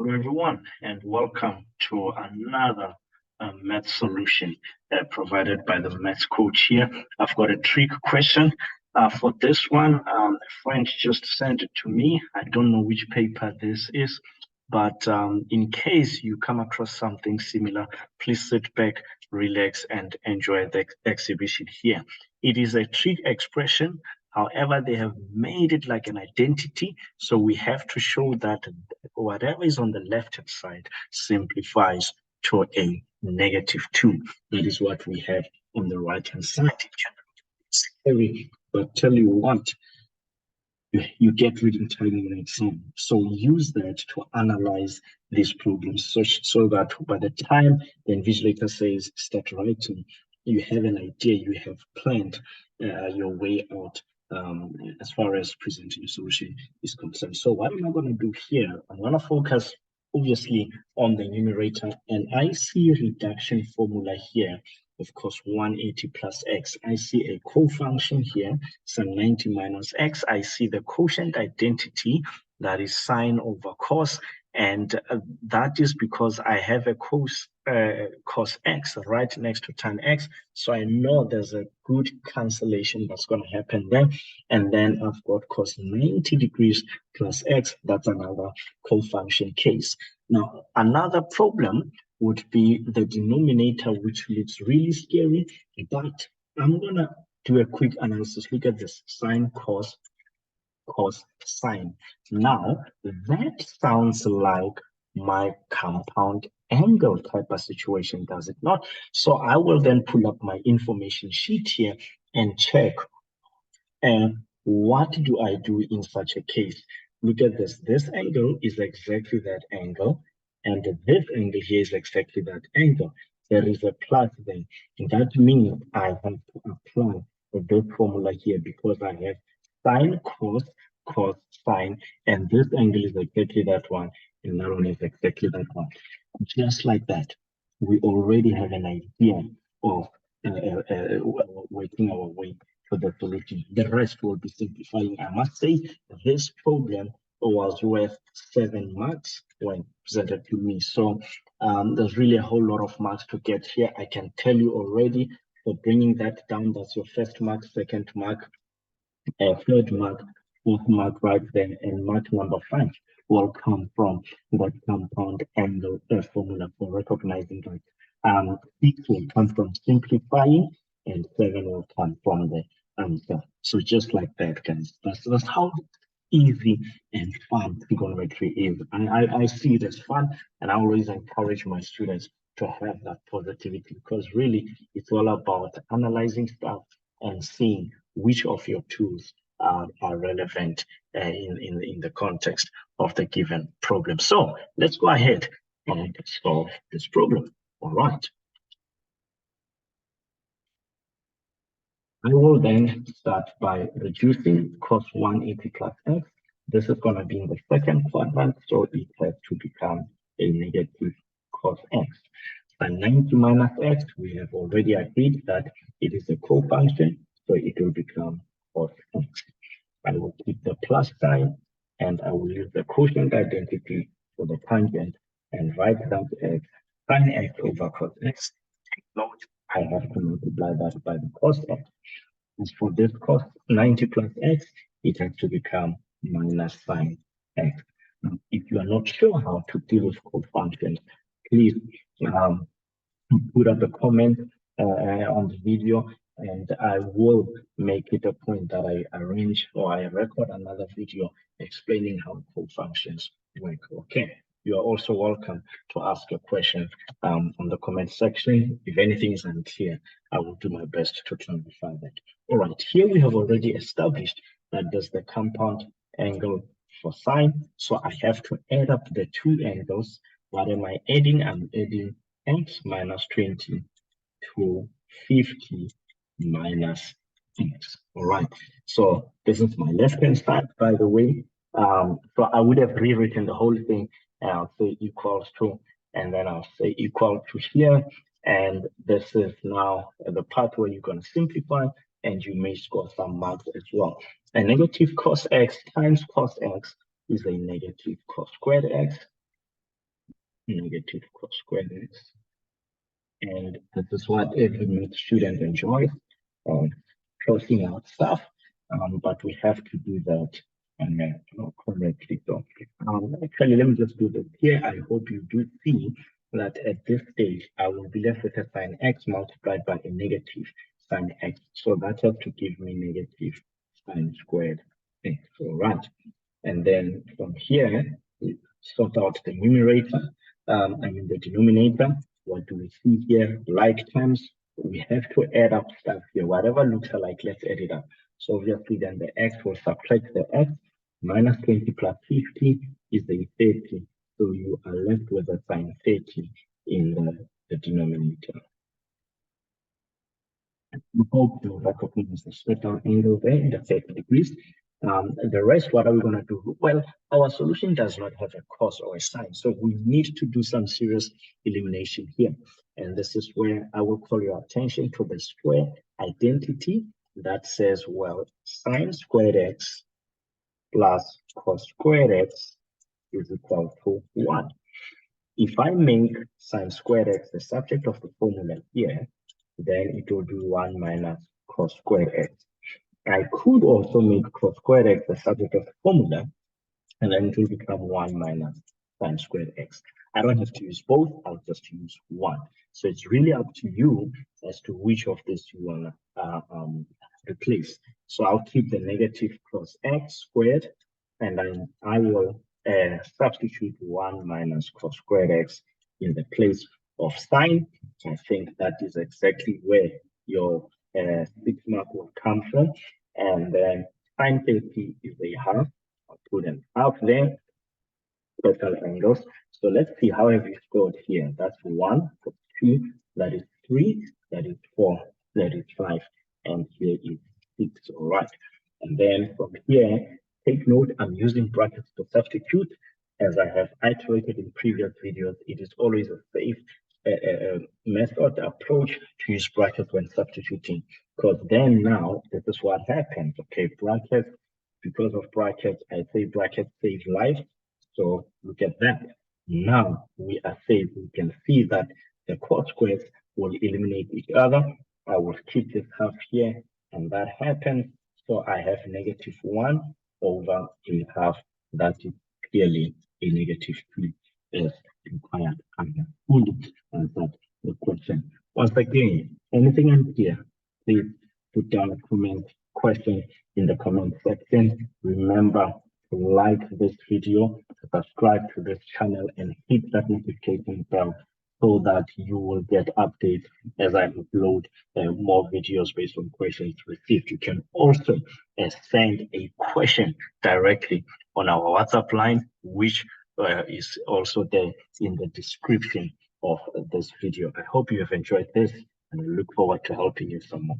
Hello, everyone, and welcome to another math solution provided by the math coach here. I've got a trick question. For this one, a friend just sent it to me. I don't know which paper this is, but in case you come across something similar, please sit back, relax, and enjoy the exhibition here. It is a trick expression. However, they have made it like an identity. So we have to show that whatever is on the left-hand side simplifies to a -2. That is what we have on the right-hand side. It's scary, but tell you what, you get reading time in an exam. So use that to analyze these problems so that by the time the invigilator says start writing, you have an idea, you have planned your way out as far as presenting a solution is concerned. So what am I going to do here? I'm going to focus obviously on the numerator, and I see a reduction formula here. Of course, 180 plus x. I see a co-function here, so 90 minus x. I see the quotient identity, that is sine over cos, and that is because I have a cos x right next to tan x, so I know there's a good cancellation that's going to happen there. And then I've got cos 90 degrees plus x. That's another co-function case. Now, another problem would be the denominator, which looks really scary, but I'm going to do a quick analysis. Look at this, sine, cos, sine. Now, that sounds like my compound angle type of situation, does it not? So I will then pull up my information sheet here and check what do I do in such a case. Look at this. This angle is exactly that angle, and this angle here is exactly that angle. There is a plus there. And that means I have to apply this formula here because I have sine, cos, sine, and this angle is exactly that one, and that one is exactly that one. Just like that, we already have an idea of working our way to the solution. The rest will be simplifying. I must say, this problem was worth 7 marks when presented to me. So there's really a whole lot of marks to get here. I can tell you already, for bringing that down, that's your first mark, second mark, third mark, fourth mark right there, and mark number 5 will come from that compound angle formula for recognizing that. 6 will come from simplifying, and 7 will come from the answer. So just like that, guys, that's how easy and fun trigonometry is. I see it as fun, and I always encourage my students to have that positivity, because really it's all about analyzing stuff and seeing which of your tools are relevant in the context of the given problem. So let's go ahead and solve this problem. All right. I will then start by reducing cos 180 plus x. This is going to be in the second quadrant, so it has to become a negative cos x. And 90 minus x, we have already agreed that it is a co-function, so it will become cos x. I will keep the plus sign, and I will use the quotient identity for the tangent and write that as sine x over cos x. Take note, I have to multiply that by the cos x. And for this cos 90 plus x, it has to become minus sine x. Now, if you are not sure how to deal with co-functions, please put up a comment on the video, and I will make it a point that I arrange or I record another video explaining how co-functions work. Okay. You are also welcome to ask a question on the comment section. If anything is unclear, I will do my best to clarify that. All right, here we have already established that there's the compound angle for sine. So I have to add up the two angles. What am I adding? I'm adding x minus 20 to 50 minus x. All right, so this is my left-hand side, by the way. So I would have rewritten the whole thing, and I'll say equals to, and then I'll say equal to here. And this is now the part where you're going to simplify, and you may score some marks as well. A negative cos x times cos x is a negative cos squared x. negative cos squared x. And this is what every math student enjoys, crossing out stuff, but we have to do that correctly. So actually, let me just do this here. I hope you do see that at this stage, I will be left with a sine x multiplied by a negative sine x. So that has to give me negative sine squared x. All right. And then from here, we sort out the numerator, the denominator. What do we see here? Like terms. We have to add up stuff here. Whatever looks alike, let's add it up. So obviously, then the x will subtract the x. Minus 20 plus 50 is a 30. So you are left with a sine 30 in the denominator. We hope you recognize the total angle there in the 30 degrees. The rest, what are we going to do? Well, our solution does not have a cos or a sine, so we need to do some serious elimination here. And this is where I will call your attention to the square identity that says, well, sine squared x plus cos squared x is equal to 1. If I make sine squared x the subject of the formula here, then it will be 1 minus cos squared x. I could also make cos squared x the subject of the formula, and then it will become 1 minus sine squared x. I don't have to use both, I'll just use one. So it's really up to you as to which of these you want to replace. So I'll keep the negative cos x squared, and then I will substitute 1 minus cos squared x in the place of sine. I think that is exactly where your 6 mark will come from. And then sine 30 is a half. I'll put an half there. Total angles. So let's see how have you scored here. That's 1, 2, that is 3, that is 4, that is 5, and here is 6. All right. And then from here, take note, I'm using brackets to substitute. As I have iterated in previous videos, it is always a safe method approach to use brackets when substituting, because then now this is what happens. Okay, brackets, because of brackets, I say brackets save life. So look at that. Now we are safe. We can see that the cos squares will eliminate each other. I will keep this half here, and that happens. So I have negative 1 over a half. That is clearly a negative 2 as required. I have fully answered the question. Once again, anything unclear, please put down a question in the comment section. Remember to like this video, subscribe to this channel, and hit that notification bell so that you will get updates as I upload more videos based on questions received. You can also send a question directly on our WhatsApp line, which is also there in the description of this video. I hope you have enjoyed this, and I look forward to helping you some more.